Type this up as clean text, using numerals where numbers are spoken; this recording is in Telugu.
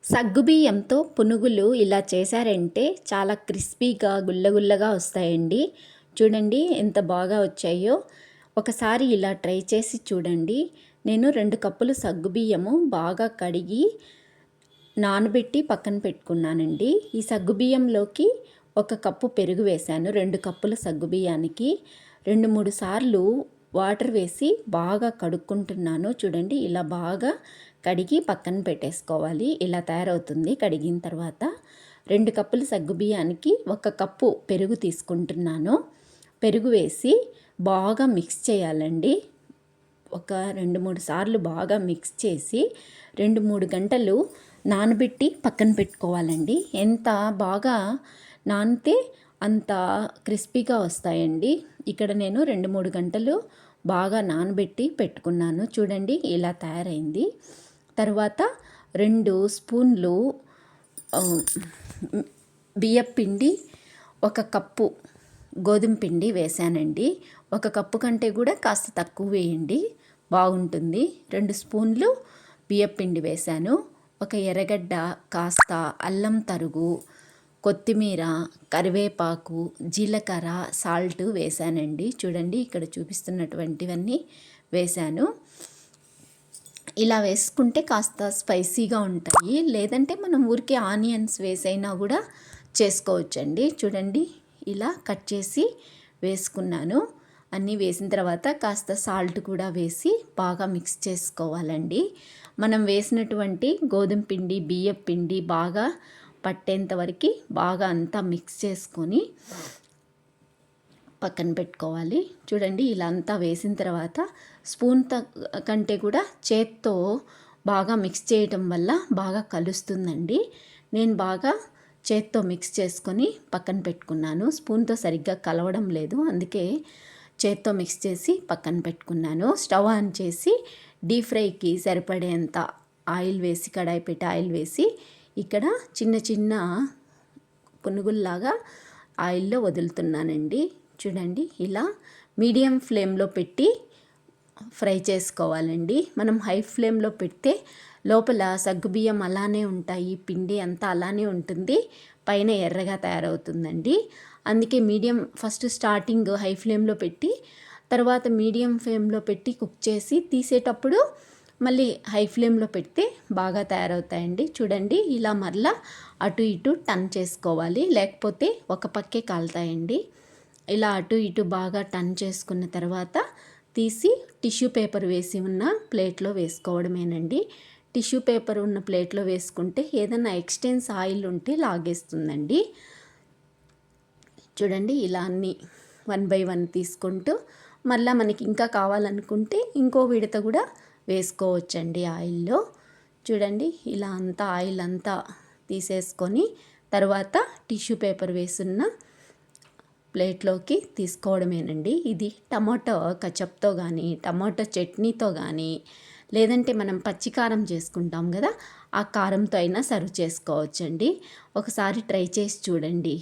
సగ్గుబియ్యంతో పునుగులు ఇలా చేశారంటే చాలా క్రిస్పీగా గుల్లగుల్లగా వస్తాయండి. చూడండి ఎంత బాగా వచ్చాయో. ఒకసారి ఇలా ట్రై చేసి చూడండి. నేను 2 కప్పులు సగ్గుబియ్యము బాగా కడిగి నానబెట్టి పక్కన పెట్టుకున్నానండి. ఈ సగ్గుబియ్యంలోకి 1 కప్పు పెరుగు వేశాను. 2 కప్పుల సగ్గుబియ్యానికి 2, 3 సార్లు వాటర్ వేసి బాగా కడుక్కుంటున్నాను. చూడండి ఇలా బాగా కడిగి పక్కన పెట్టేసుకోవాలి. ఇలా తయారవుతుంది కడిగిన తర్వాత. 2 కప్పుల సగ్గుబియ్యానికి 1 కప్పు పెరుగు తీసుకుంటున్నాను. పెరుగు వేసి బాగా మిక్స్ చేయాలండి. ఒక 2, 3 సార్లు బాగా మిక్స్ చేసి 2, 3 గంటలు నానబెట్టి పక్కన పెట్టుకోవాలండి. ఎంత బాగా నానితే అంత క్రిస్పీగా వస్తాయండి. ఇక్కడ నేను 2, 3 గంటలు బాగా నానబెట్టి పెట్టుకున్నాను. చూడండి ఇలా తయారైంది. తర్వాత 2 స్పూన్లు బియ్యపిండి, 1 కప్పు గోధుమ పిండి వేసానండి. 1 కప్పు కంటే కూడా కాస్త తక్కువ వేయండి, బాగుంటుంది. 2 స్పూన్లు బియ్యపిండి వేశాను. 1 ఎర్రగడ్డ, కాస్త అల్లం తరుగు, కొత్తిమీర, కరివేపాకు, జీలకర్ర, సాల్ట్ వేసానండి. చూడండి ఇక్కడ చూపిస్తున్నటువంటివన్నీ వేశాను. ఇలా వేసుకుంటే కాస్త స్పైసీగా ఉంటాయి. లేదంటే మనం ఊరికే ఆనియన్స్ వేసైనా కూడా చేసుకోవచ్చండి. చూడండి ఇలా కట్ చేసి వేసుకున్నాను. అన్నీ వేసిన తర్వాత కాస్త సాల్ట్ కూడా వేసి బాగా మిక్స్ చేసుకోవాలండి. మనం వేసినటువంటి గోధుమ పిండి, బియ్యం పిండి బాగా పట్టేంత వరకు బాగా అంతా మిక్స్ చేసుకొని పక్కన పెట్టుకోవాలి. చూడండి ఇలా అంతా వేసిన తర్వాత స్పూన్ కంటే కూడా చేత్తో బాగా మిక్స్ చేయటం వల్ల బాగా కలుస్తుందండి. నేను బాగా చేత్తో మిక్స్ చేసుకొని పక్కన పెట్టుకున్నాను. స్పూన్తో సరిగ్గా కలవడం లేదు, అందుకే చేత్తో మిక్స్ చేసి పక్కన పెట్టుకున్నాను. స్టవ్ ఆన్ చేసి డీప్ ఫ్రైకి సరిపడేంత ఆయిల్ వేసి, కడాయి పెట్టి ఆయిల్ వేసి ఇక్కడ చిన్న చిన్న పునుగుల్లాగా ఆయిల్లో వదులుతున్నానండి. చూడండి ఇలా మీడియం ఫ్లేమ్లో పెట్టి ఫ్రై చేసుకోవాలండి. మనం హై ఫ్లేమ్లో పెడితే లోపల సగ్గుబియ్యం అలానే ఉంటాయి, పిండి అంతా అలానే ఉంటుంది, పైన ఎర్రగా తయారవుతుందండి. అందుకే ఫస్ట్ స్టార్టింగ్ హై ఫ్లేమ్లో పెట్టి తర్వాత మీడియం ఫ్లేమ్లో పెట్టి కుక్ చేసి తీసేటప్పుడు మళ్ళీ హై ఫ్లేమ్లో పెడితే బాగా తయారవుతాయండి. చూడండి ఇలా మరలా అటు ఇటు టర్న్ చేసుకోవాలి, లేకపోతే ఒక పక్కే కాలుతాయండి. ఇలా అటు ఇటు బాగా టర్న్ చేసుకున్న తర్వాత తీసి టిష్యూ పేపర్ వేసి ఉన్న ప్లేట్లో వేసుకోవడమేనండి. టిష్యూ పేపర్ ఉన్న ప్లేట్లో వేసుకుంటే ఏదైనా ఎక్స్టెన్స్ ఆయిల్ ఉంటే లాగేస్తుందండి. చూడండి ఇలా అన్నీ 1 by 1 తీసుకుంటూ మళ్ళీ మనకి ఇంకా కావాలనుకుంటే ఇంకో విడత కూడా వేసుకోవచ్చండి ఆయిల్లో. చూడండి ఇలా అంతా ఆయిల్ అంతా తీసేసుకొని తర్వాత టిష్యూ పేపర్ వేసున్న ప్లేట్లోకి తీసుకోవడమేనండి. ఇది టమాటో కచప్తో కానీ, టమాటో చట్నీతో కానీ, లేదంటే మనం పచ్చికారం చేసుకుంటాం కదా, ఆ కారంతో అయినా సర్వ్ చేసుకోవచ్చండి. ఒకసారి ట్రై చేసి చూడండి.